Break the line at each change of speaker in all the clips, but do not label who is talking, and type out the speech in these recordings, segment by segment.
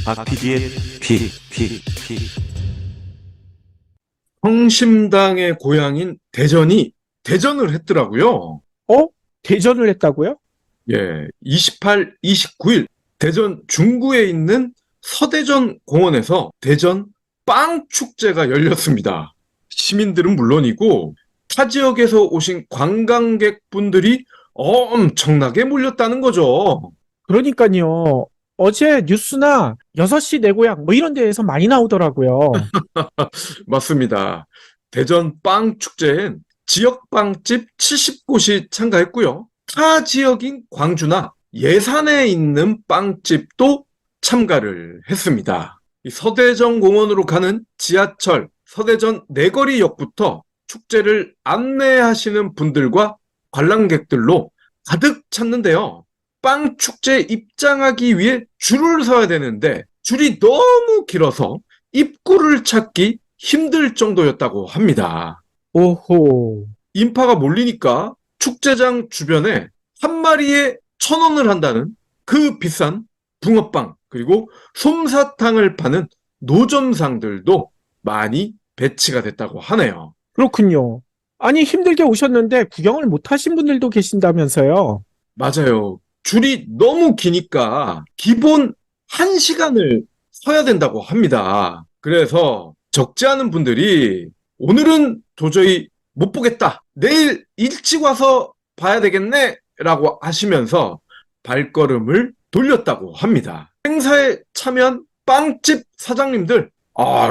박 PD의
성심당의 고향인 대전이 대전을 했더라고요.
어? 대전을 했다고요?
예, 28, 29일 대전 중구에 있는 서대전 공원에서 대전 빵 축제가 열렸습니다. 시민들은 물론이고 타 지역에서 오신 관광객분들이 엄청나게 몰렸다는 거죠.
그러니까요. 어제 뉴스나 6시 내 고향 뭐 이런 데에서 많이 나오더라고요.
맞습니다. 대전 빵 축제엔 지역 빵집 70곳이 참가했고요. 타 지역인 광주나 예산에 있는 빵집도 참가를 했습니다. 이 서대전 공원으로 가는 지하철 서대전 내거리역부터 축제를 안내하시는 분들과 관람객들로 가득 찼는데요. 빵 축제에 입장하기 위해 줄을 서야 되는데 줄이 너무 길어서 입구를 찾기 힘들 정도였다고 합니다.
오호.
인파가 몰리니까 축제장 주변에 한 마리에 1,000원을 한다는 그 비싼 붕어빵 그리고 솜사탕을 파는 노점상들도 많이 배치가 됐다고 하네요.
그렇군요. 아니, 힘들게 오셨는데 구경을 못 하신 분들도 계신다면서요.
맞아요. 줄이 너무 기니까 기본 1시간을 서야 된다고 합니다. 그래서 적지 않은 분들이 오늘은 도저히 못 보겠다. 내일 일찍 와서 봐야 되겠네. 라고 하시면서 발걸음을 돌렸다고 합니다. 행사에 참여한 빵집 사장님들,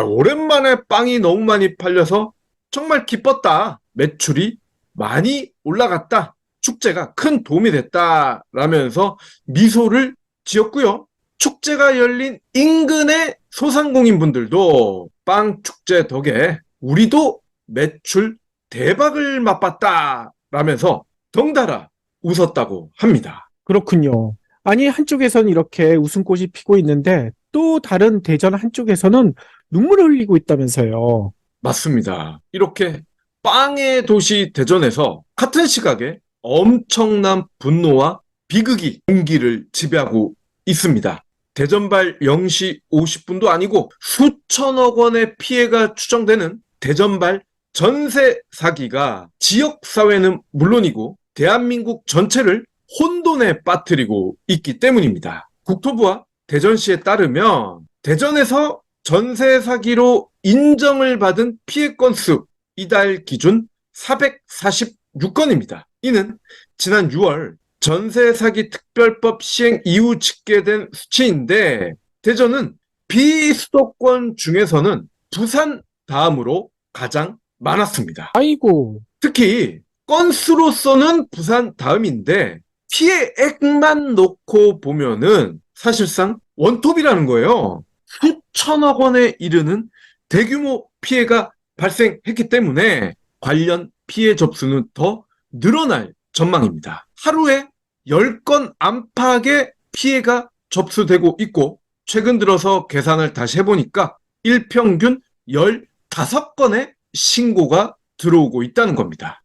오랜만에 빵이 너무 많이 팔려서 정말 기뻤다. 매출이 많이 올라갔다. 축제가 큰 도움이 됐다. 라면서 미소를 지었고요. 축제가 열린 인근의 소상공인분들도 빵 축제 덕에 우리도 매출 대박을 맛봤다. 라면서 덩달아 웃었다고 합니다.
그렇군요. 아니, 한쪽에선 이렇게 웃음꽃이 피고 있는데 또 다른 대전 한쪽에서는 눈물을 흘리고 있다면서요.
맞습니다. 이렇게 빵의 도시 대전에서 같은 시각에 엄청난 분노와 비극이 공기를 지배하고 있습니다. 대전발 0시 50분도 아니고 수천억 원의 피해가 추정되는 대전발 전세 사기가 지역사회는 물론이고 대한민국 전체를 혼돈에 빠뜨리고 있기 때문입니다. 국토부와 대전시에 따르면 대전에서 전세 사기로 인정을 받은 피해 건수 이달 기준 446건입니다. 이는 지난 6월 전세 사기 특별법 시행 이후 집계된 수치인데 대전은 비수도권 중에서는 부산 다음으로 가장 많았습니다.
아이고,
특히 건수로서는 부산 다음인데 피해액만 놓고 보면은 사실상 원톱이라는 거예요. 수천억 원에 이르는 대규모 피해가 발생했기 때문에 관련 피해 접수는 더 늘어날 전망입니다. 하루에 10건 안팎의 피해가 접수되고 있고 최근 들어서 계산을 다시 해보니까 일평균 15건의 신고가 들어오고 있다는 겁니다.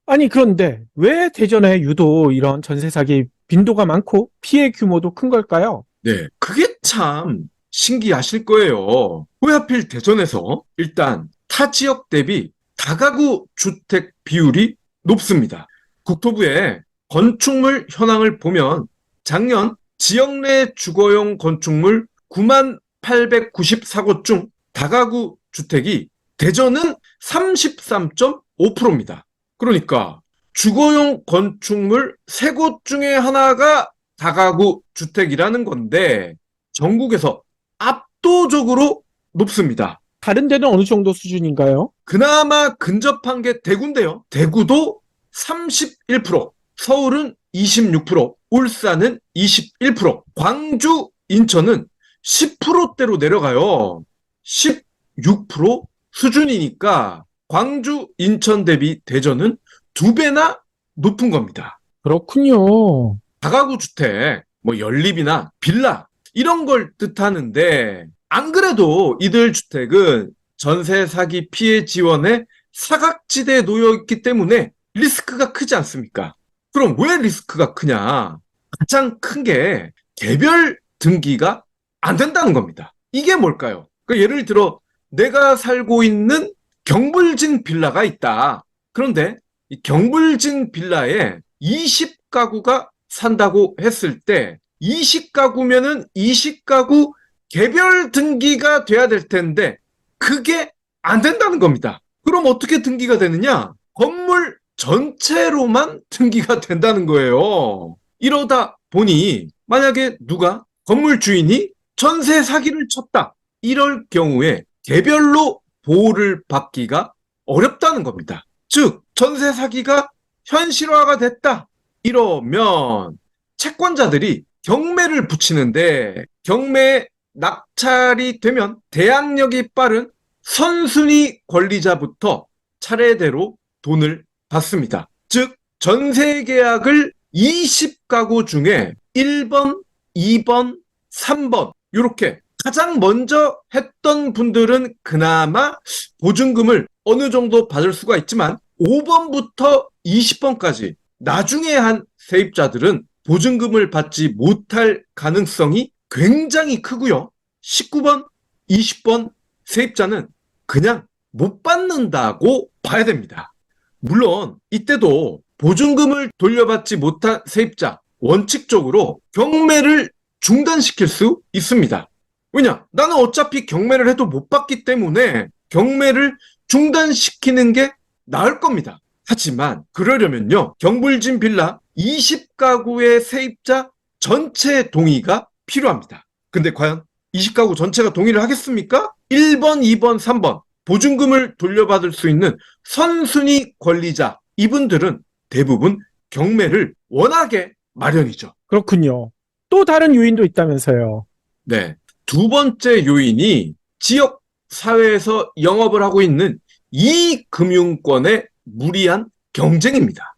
아니, 그런데 왜 대전에 유독 이런 전세 사기 빈도가 많고 피해 규모도 큰 걸까요?
네, 그게 참 신기하실 거예요. 왜 하필 대전에서 일단 타 지역 대비 다가구 주택 비율이 높습니다. 국토부의 건축물 현황을 보면 작년 지역 내 주거용 건축물 9894곳 중 다가구 주택이 대전은 33.5%입니다. 그러니까 주거용 건축물 3곳 중에 하나가 다가구 주택이라는 건데 전국에서 압도적으로 높습니다.
다른 데는 어느 정도 수준인가요?
그나마 근접한 게 대구인데요. 대구도 31%, 서울은 26%, 울산은 21%, 광주, 인천은 10%대로 내려가요. 16% 수준이니까 광주, 인천 대비 대전은 2배나 높은 겁니다.
그렇군요.
다가구 주택, 연립이나 빌라 이런 걸 뜻하는데 안 그래도 이들 주택은 전세 사기 피해 지원에 사각지대에 놓여 있기 때문에 리스크가 크지 않습니까? 그럼 왜 리스크가 크냐? 가장 큰 게 개별 등기가 안 된다는 겁니다. 이게 뭘까요? 그러니까 예를 들어 내가 살고 있는 경불진 빌라가 있다. 그런데 이 경불진 빌라에 20가구가 산다고 했을 때 20가구면은 20가구 개별 등기가 돼야 될 텐데 그게 안 된다는 겁니다. 그럼 어떻게 등기가 되느냐? 건물 전체로만 등기가 된다는 거예요. 이러다 보니 만약에 누가 건물 주인이 전세 사기를 쳤다. 이럴 경우에 개별로 보호를 받기가 어렵다는 겁니다. 즉 전세 사기가 현실화가 됐다. 이러면 채권자들이 경매를 붙이는데 경매에 낙찰이 되면 대항력이 빠른 선순위 권리자부터 차례대로 돈을 받습니다. 즉 전세 계약을 20가구 중에 1번, 2번, 3번 이렇게 가장 먼저 했던 분들은 그나마 보증금을 어느 정도 받을 수가 있지만 5번부터 20번까지 나중에 한 세입자들은 보증금을 받지 못할 가능성이 굉장히 크고요. 19번, 20번 세입자는 그냥 못 받는다고 봐야 됩니다. 물론 이때도 보증금을 돌려받지 못한 세입자 원칙적으로 경매를 중단시킬 수 있습니다. 왜냐? 나는 어차피 경매를 해도 못 받기 때문에 경매를 중단시키는 게 나을 겁니다. 하지만 그러려면요. 경불진 빌라 20가구의 세입자 전체 동의가 필요합니다. 근데 과연 20가구 전체가 동의를 하겠습니까? 1번, 2번, 3번 보증금을 돌려받을 수 있는 선순위 권리자 이분들은 대부분 경매를 원하게 마련이죠.
그렇군요. 또 다른 요인도 있다면서요.
네. 두 번째 요인이 지역 사회에서 영업을 하고 있는 이 금융권의 무리한 경쟁입니다.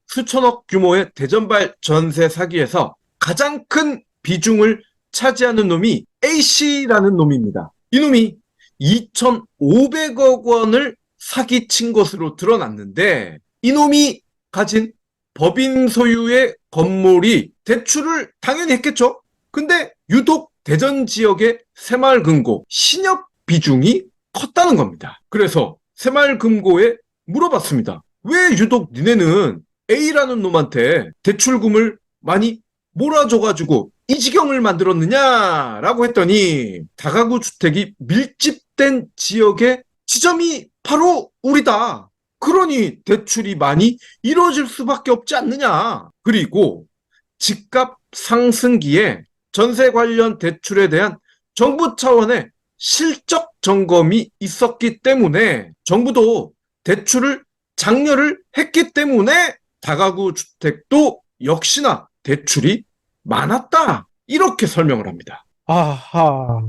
수천억 규모의 대전발 전세 사기에서 가장 큰 비중을 차지하는 놈이 A씨라는 놈입니다. 이놈이 2,500억 원을 사기친 것으로 드러났는데 이놈이 가진 법인 소유의 건물이 대출을 당연히 했겠죠. 근데 유독 대전 지역의 새마을금고 신협 비중이 컸다는 겁니다. 그래서 새마을금고에 물어봤습니다. 왜 유독 니네는 A라는 놈한테 대출금을 많이 몰아줘가지고 이 지경을 만들었느냐라고 했더니 다가구 주택이 밀집된 지역의 지점이 바로 우리다. 그러니 대출이 많이 이루어질 수밖에 없지 않느냐. 그리고 집값 상승기에 전세 관련 대출에 대한 정부 차원의 실적 점검이 있었기 때문에 정부도 대출을 장려를 했기 때문에 다가구 주택도 역시나 대출이 많았다. 이렇게 설명을 합니다.
아하,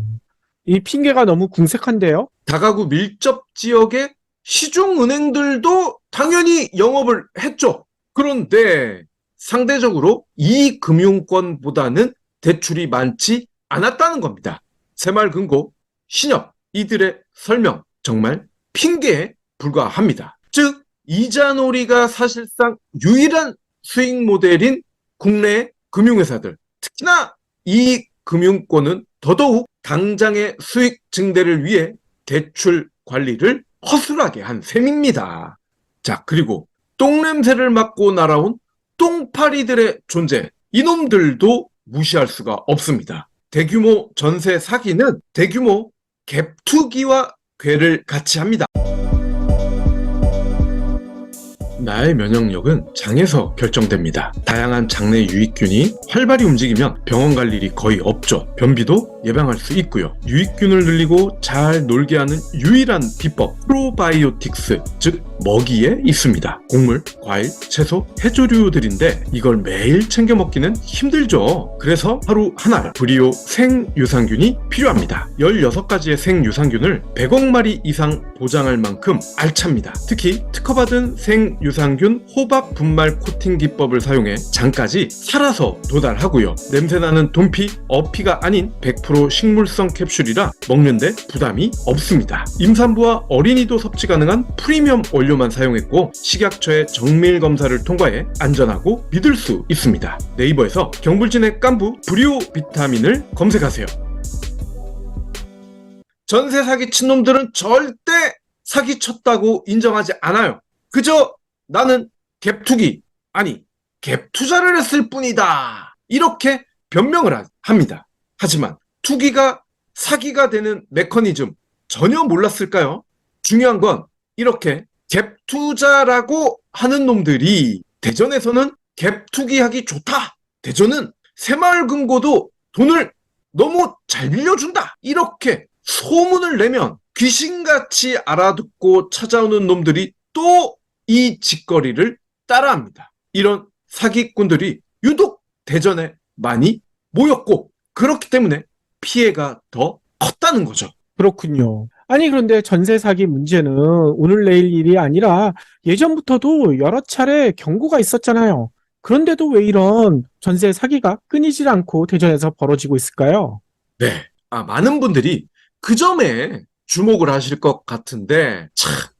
이 핑계가 너무 궁색한데요?
다가구 밀접 지역의 시중은행들도 당연히 영업을 했죠. 그런데 상대적으로 이 금융권보다는 대출이 많지 않았다는 겁니다. 새마을금고, 신협, 이들의 설명 정말 핑계에 불과합니다. 즉 이자놀이가 사실상 유일한 수익 모델인 국내 금융회사들, 특히나 이 금융권은 더더욱 당장의 수익 증대를 위해 대출 관리를 허술하게 한 셈입니다. 자, 그리고 똥냄새를 맡고 날아온 똥파리들의 존재, 이놈들도 무시할 수가 없습니다. 대규모 전세 사기는 대규모 갭 투기와 궤를 같이 합니다. 나의 면역력은 장에서 결정됩니다. 다양한 장내 유익균이 활발히 움직이면 병원 갈 일이 거의 없죠. 변비도 예방할 수 있고요. 유익균을 늘리고 잘 놀게 하는 유일한 비법 프로바이오틱스, 즉 먹이에 있습니다. 곡물, 과일, 채소, 해조류들인데 이걸 매일 챙겨 먹기는 힘들죠. 그래서 하루 하나 브리오 생유산균이 필요합니다. 16가지의 생유산균을 100억 마리 이상 보장할 만큼 알찹니다. 특히 특허받은 생유산균 호박 분말 코팅 기법을 사용해 장까지 살아서 도달하고요. 냄새나는 돈피, 어피가 아닌 100% 식물성 캡슐이라 먹는데 부담이 없습니다. 임산부와 어린이도 섭취 가능한 프리미엄 원료 원료만 사용했고 식약처의 정밀 검사를 통과해 안전하고 믿을 수 있습니다. 네이버에서 경불진의 깐부 브리오 비타민을 검색하세요. 전세 사기 친 놈들은 절대 사기쳤다고 인정하지 않아요. 그저 나는 갭투기, 아니 갭투자를 했을 뿐이다, 이렇게 변명을 합니다. 하지만 투기가 사기가 되는 메커니즘 전혀 몰랐을까요? 중요한 건 이렇게 갭투자라고 하는 놈들이 대전에서는 갭투기하기 좋다, 대전은 새마을금고도 돈을 너무 잘 빌려준다, 이렇게 소문을 내면 귀신같이 알아듣고 찾아오는 놈들이 또 이 짓거리를 따라합니다. 이런 사기꾼들이 유독 대전에 많이 모였고 그렇기 때문에 피해가 더 컸다는 거죠.
그렇군요. 아니, 그런데 전세 사기 문제는 오늘 내일 일이 아니라 예전부터도 여러 차례 경고가 있었잖아요. 그런데도 왜 이런 전세 사기가 끊이질 않고 대전에서 벌어지고 있을까요?
네. 많은 분들이 그 점에 주목을 하실 것 같은데,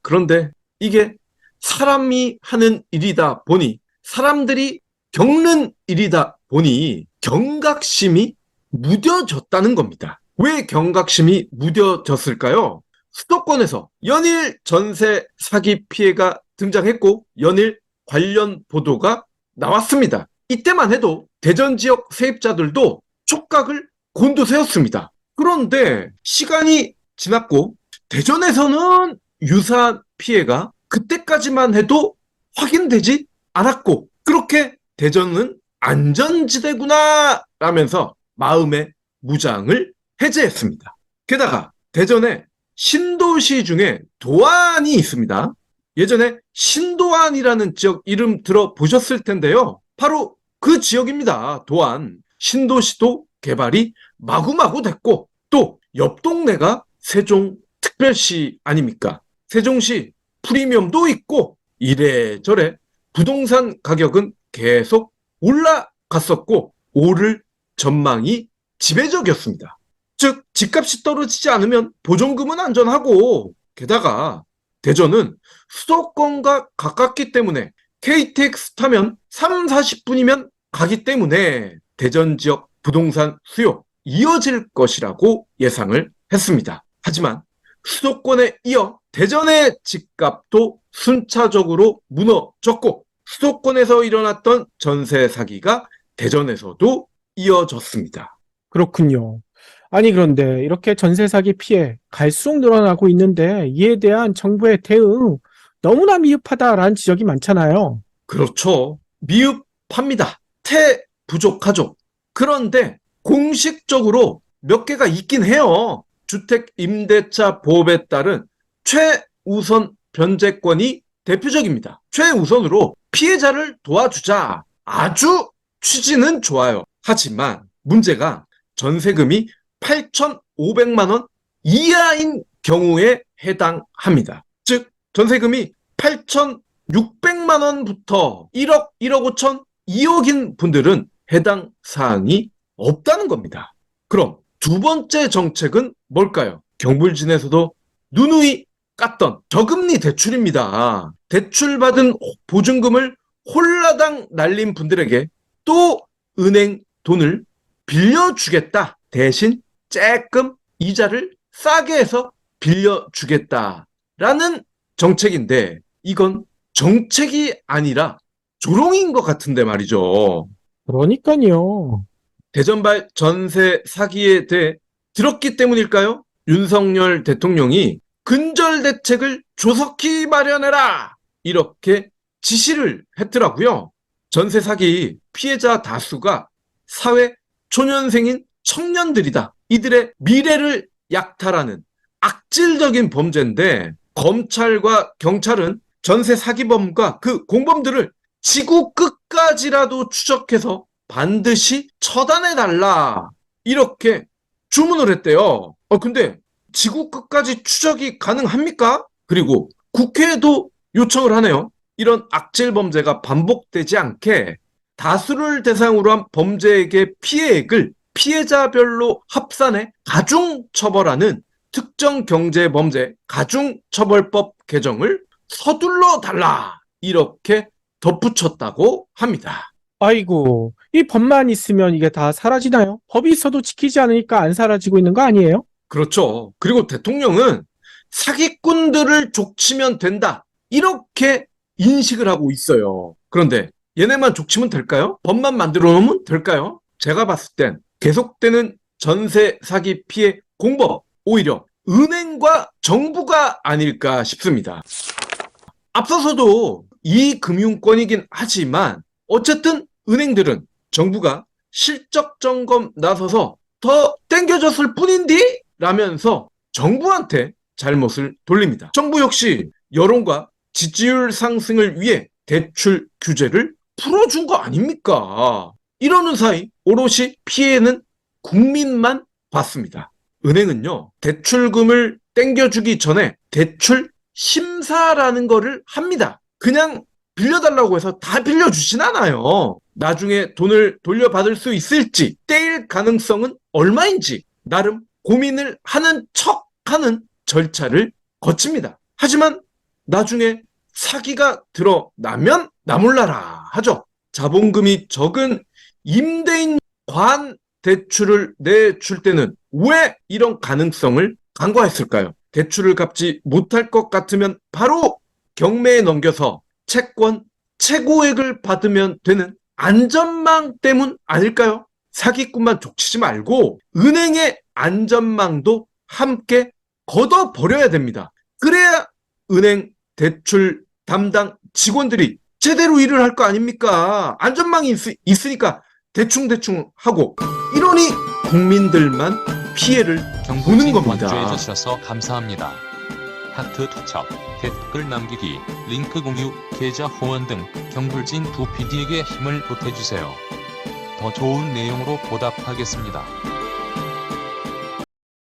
그런데 이게 사람이 하는 일이다 보니, 사람들이 겪는 일이다 보니 경각심이 무뎌졌다는 겁니다. 왜 경각심이 무뎌졌을까요? 수도권에서 연일 전세 사기 피해가 등장했고 연일 관련 보도가 나왔습니다. 이때만 해도 대전 지역 세입자들도 촉각을 곤두세웠습니다. 그런데 시간이 지났고 대전에서는 유사한 피해가 그때까지만 해도 확인되지 않았고, 그렇게 대전은 안전지대구나 라면서 마음의 무장을 해제했습니다. 게다가 대전에 신도시 중에 도안이 있습니다. 예전에 신도안이라는 지역 이름 들어보셨을 텐데요. 바로 그 지역입니다. 도안. 신도시도 개발이 마구마구 됐고 또 옆 동네가 세종특별시 아닙니까? 세종시 프리미엄도 있고 이래저래 부동산 가격은 계속 올라갔었고 오를 전망이 지배적이었습니다. 즉 집값이 떨어지지 않으면 보존금은 안전하고, 게다가 대전은 수도권과 가깝기 때문에 KTX 타면 3, 40분이면 가기 때문에 대전 지역 부동산 수요 이어질 것이라고 예상을 했습니다. 하지만 수도권에 이어 대전의 집값도 순차적으로 무너졌고 수도권에서 일어났던 전세 사기가 대전에서도 이어졌습니다.
그렇군요. 아니, 그런데 이렇게 전세 사기 피해 갈수록 늘어나고 있는데 이에 대한 정부의 대응 너무나 미흡하다라는 지적이 많잖아요.
그렇죠. 미흡합니다. 부족하죠. 그런데 공식적으로 몇 개가 있긴 해요. 주택임대차 보호법에 따른 최우선 변제권이 대표적입니다. 최우선으로 피해자를 도와주자. 아주 취지는 좋아요. 하지만 문제가 전세금이 8,500만 원 이하인 경우에 해당합니다. 즉 전세금이 8,600만 원부터 1억, 1억 5천, 2억인 분들은 해당 사항이 없다는 겁니다. 그럼 두 번째 정책은 뭘까요? 경불진에서도 누누이 깠던 저금리 대출입니다. 대출받은 보증금을 홀라당 날린 분들에게 또 은행 돈을 빌려주겠다. 대신 조금 이자를 싸게 해서 빌려주겠다라는 정책인데 이건 정책이 아니라 조롱인 것 같은데 말이죠.
그러니까요.
대전발 전세 사기에 대해 들었기 때문일까요? 윤석열 대통령이 근절 대책을 조속히 마련해라! 이렇게 지시를 했더라고요. 전세 사기 피해자 다수가 사회 초년생인 청년들이다. 이들의 미래를 약탈하는 악질적인 범죄인데 검찰과 경찰은 전세 사기범과 그 공범들을 지구 끝까지라도 추적해서 반드시 처단해달라. 이렇게 주문을 했대요. 근데 지구 끝까지 추적이 가능합니까? 그리고 국회에도 요청을 하네요. 이런 악질 범죄가 반복되지 않게 다수를 대상으로 한 범죄에게 피해액을 피해자별로 합산해 가중처벌하는 특정경제범죄 가중처벌법 개정을 서둘러 달라 이렇게 덧붙였다고 합니다.
아이고, 이 법만 있으면 이게 다 사라지나요? 법이 있어도 지키지 않으니까 안 사라지고 있는 거 아니에요?
그렇죠. 그리고 대통령은 사기꾼들을 족치면 된다 이렇게 인식을 하고 있어요. 그런데 얘네만 족치면 될까요? 법만 만들어 놓으면 될까요? 제가 봤을 땐 계속되는 전세 사기 피해 공범 오히려 은행과 정부가 아닐까 싶습니다. 앞서서도 이 금융권이긴 하지만 어쨌든 은행들은 정부가 실적 점검 나서서 더 땡겨줬을 뿐인디? 라면서 정부한테 잘못을 돌립니다. 정부 역시 여론과 지지율 상승을 위해 대출 규제를 풀어준 거 아닙니까? 이러는 사이 오롯이 피해는 국민만 봤습니다. 은행은요, 대출금을 땡겨주기 전에 대출 심사라는 거를 합니다. 그냥 빌려달라고 해서 다 빌려주진 않아요. 나중에 돈을 돌려받을 수 있을지, 떼일 가능성은 얼마인지 나름 고민을 하는 척하는 절차를 거칩니다. 하지만 나중에 사기가 드러나면 나몰라라 하죠. 자본금이 적은 임대인 관 대출을 내줄 때는 왜 이런 가능성을 간과했을까요? 대출을 갚지 못할 것 같으면 바로 경매에 넘겨서 채권 최고액을 받으면 되는 안전망 때문 아닐까요? 사기꾼만 족치지 말고 은행의 안전망도 함께 걷어버려야 됩니다. 그래야 은행 대출 담당 직원들이 제대로 일을 할 거 아닙니까? 안전망이 있으니까 대충 하고 이러니 국민들만 피해를 보는
경부진
겁니다.
관注해주셔서 감사합니다. 하트 투척, 댓글 남기기, 링크 공유, 계좌 후원 등 경불진 두 PD에게 힘을 보태주세요. 더 좋은 내용으로 보답하겠습니다.